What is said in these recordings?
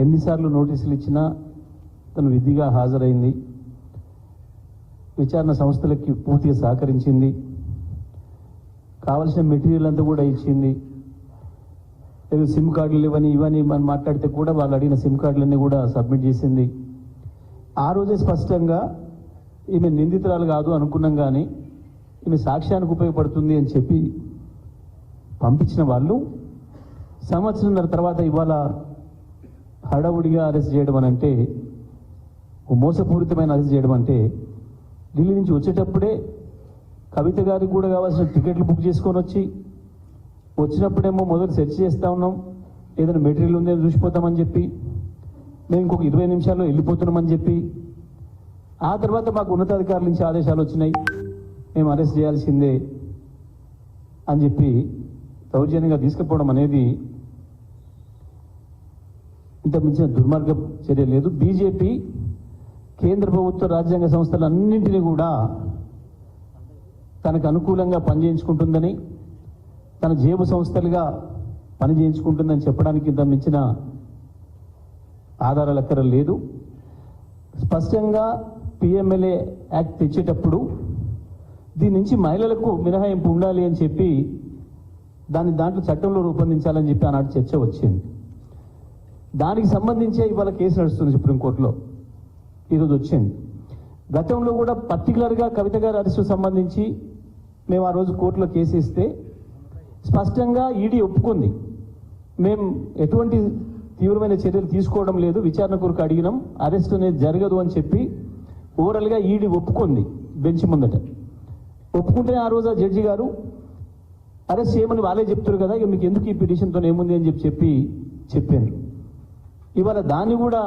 ఎన్నిసార్లు నోటీసులు ఇచ్చినా తను విధిగా హాజరైంది, విచారణ సంస్థలకి పూర్తిగా సహకరించింది, కావలసిన మెటీరియల్ అంతా కూడా ఇచ్చింది. ఏదో సిమ్ కార్డులు ఇవని మనం మాట్లాడితే కూడా వాళ్ళు అడిగిన సిమ్ కార్డులన్నీ కూడా సబ్మిట్ చేసింది. ఆ రోజే స్పష్టంగా ఈమె నిందితురాలు కాదు అనుకున్నాం, కానీ ఈమె సాక్ష్యానికి ఉపయోగపడుతుంది అని చెప్పి పంపించిన వాళ్ళు సంవత్సరంన్నర తర్వాత ఇవాళ హడావుడిగా అరెస్ట్ చేయడం అని అంటే, మోసపూరితమైన అరెస్ట్ చేయడం అంటే, ఢిల్లీ నుంచి వచ్చేటప్పుడే కవిత గారికి కూడా కావాల్సిన టికెట్లు బుక్ చేసుకొని వచ్చినప్పుడేమో మొదలు సెర్చ్ చేస్తూ ఉన్నాం, ఏదైనా మెటీరియల్ ఉందని చూసిపోతామని చెప్పి, మేము ఇంకొక 20 నిమిషాల్లో వెళ్ళిపోతున్నామని చెప్పి, ఆ తర్వాత మాకు ఉన్నతాధికారుల నుంచి ఆదేశాలు వచ్చినాయి, మేము అరెస్ట్ చేయాల్సిందే అని చెప్పి దౌర్జన్యంగా తీసుకుపోవడం అనేది ఇంత మించిన దుర్మార్గ చర్య లేదు. బీజేపీ కేంద్ర ప్రభుత్వ రాజ్యాంగ సంస్థలన్నింటినీ కూడా తనకు అనుకూలంగా పనిచేయించుకుంటుందని, తన జేబు సంస్థలుగా పనిచేయించుకుంటుందని చెప్పడానికి ఇంత మించిన ఆధారాలు ఎక్కర లేదు. స్పష్టంగా పిఎంఎల్ఏ యాక్ట్ తెచ్చేటప్పుడు దీని నుంచి మహిళలకు మినహాయింపు ఉండాలి అని చెప్పి దాంట్లో చట్టంలో రూపొందించాలని చెప్పి ఆనాడు చర్చ వచ్చింది. దానికి సంబంధించే ఇవాళ కేసు నడుస్తుంది సుప్రీంకోర్టులో, ఈరోజు వచ్చింది. గతంలో కూడా పర్టికులర్గా కవిత గారి అరెస్టు సంబంధించి మేము ఆ రోజు కోర్టులో కేసు ఇస్తే స్పష్టంగా ఈడీ ఒప్పుకుంది, మేము ఎటువంటి తీవ్రమైన చర్యలు తీసుకోవడం లేదు, విచారణ కొరకు అడిగినాం, అరెస్ట్ అనేది జరగదు అని చెప్పి ఓవరాల్గా ఈడీ ఒప్పుకుంది బెంచ్ ముందట. ఒప్పుకుంటే ఆ రోజు ఆ జడ్జి గారు అరెస్ట్ చేయమని వాళ్ళే చెప్తారు కదా, ఇక మీకు ఎందుకు ఈ పిటిషన్తో ఏముంది అని చెప్పారు. ఇవాళ దాన్ని కూడా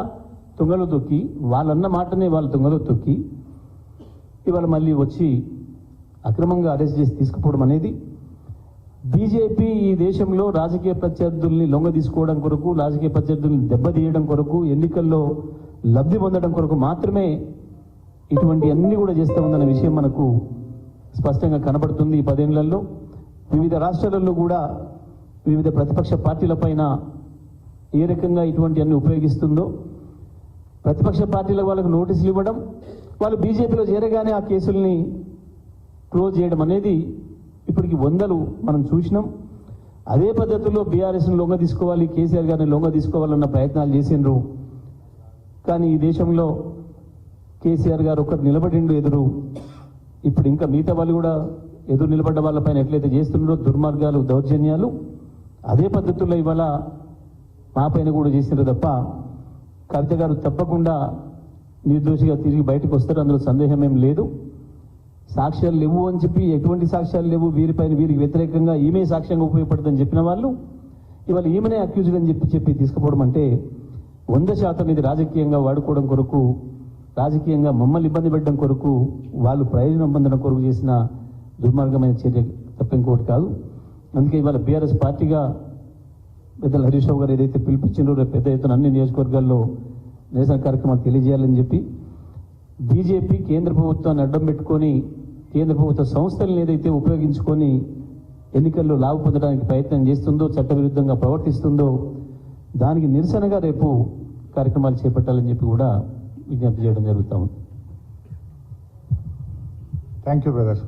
తుంగలో తొక్కి, వాళ్ళన్న మాటనే వాళ్ళు తుంగలో తొక్కి ఇవాళ మళ్ళీ వచ్చి అక్రమంగా అరెస్ట్ చేసి తీసుకుపోవడం అనేది బీజేపీ ఈ దేశంలో రాజకీయ ప్రత్యర్థుల్ని లొంగ తీసుకోవడం కొరకు, రాజకీయ ప్రత్యర్థుల్ని దెబ్బతీయడం కొరకు, ఎన్నికల్లో లబ్ధి పొందడం కొరకు మాత్రమే ఇటువంటి అన్ని కూడా చేస్తూ ఉందన్న విషయం మనకు స్పష్టంగా కనబడుతుంది. ఈ 10 ఏళ్లలో వివిధ రాష్ట్రాలలో కూడా వివిధ ప్రతిపక్ష పార్టీల పైన ఏ రకంగా ఇటువంటి అన్ని ఉపయోగిస్తుందో, ప్రతిపక్ష పార్టీల వాళ్ళకు నోటీసులు ఇవ్వడం, వాళ్ళు బీజేపీలో చేరగానే ఆ కేసుల్ని క్లోజ్ చేయడం అనేది ఇప్పటికి 100లు మనం చూసినాం. అదే పద్ధతిలో బీఆర్ఎస్ని లొంగ తీసుకోవాలి, కేసీఆర్ గారిని లొంగ తీసుకోవాలన్న ప్రయత్నాలు చేసిండ్రు. కానీ ఈ దేశంలో కేసీఆర్ గారు ఒక్కరు నిలబడిండు ఎదురు. ఇప్పుడు ఇంకా మిగతా వాళ్ళు కూడా ఎదురు నిలబడ్డ వాళ్ళపైన ఎట్లయితే చేస్తున్నారో దుర్మార్గాలు, దౌర్జన్యాలు, అదే పద్ధతుల్లో ఇవాళ మా పైన కూడా చేసినారు తప్ప కవిత గారు తప్పకుండా నిర్దోషిగా తిరిగి బయటకు వస్తారు, అందులో సందేహం ఏం లేదు. సాక్ష్యాలు లేవు అని చెప్పి, ఎటువంటి సాక్ష్యాలు లేవు, వీరికి వ్యతిరేకంగా ఈమె సాక్ష్యంగా ఉపయోగపడుతుందని చెప్పిన వాళ్ళు ఇవాళ ఈమెనే అక్యూజ్డ్ అని చెప్పి తీసుకుపోవడం అంటే 100% ఇది రాజకీయంగా వాడుకోవడం కొరకు, రాజకీయంగా మమ్మల్ని ఇబ్బంది పెట్టడం కొరకు, వాళ్ళు ప్రయోజనం పొందడం కొరకు చేసిన దుర్మార్గమైన చర్య తప్ప ఇంకోటి కాదు. అందుకే ఇవాళ బీఆర్ఎస్ పార్టీగా పెద్దల హరీష్ రావు గారు ఏదైతే పిలిపించారో రేపు పెద్ద ఎత్తున అన్ని నియోజకవర్గాల్లో నిరసన కార్యక్రమాలు తెలియజేయాలని చెప్పి బీజేపీ కేంద్ర ప్రభుత్వాన్ని అడ్డం పెట్టుకొని, కేంద్ర ప్రభుత్వ సంస్థలను ఏదైతే ఉపయోగించుకొని ఎన్నికల్లో లాభ పొందడానికి ప్రయత్నం చేస్తుందో, చట్టవిరుద్ధంగా ప్రవర్తిస్తుందో దానికి నిరసనగా రేపు కార్యక్రమాలు చేపట్టాలని చెప్పి కూడా విజ్ఞప్తి చేయడం జరుగుతూ ఉంది. Thank you brother.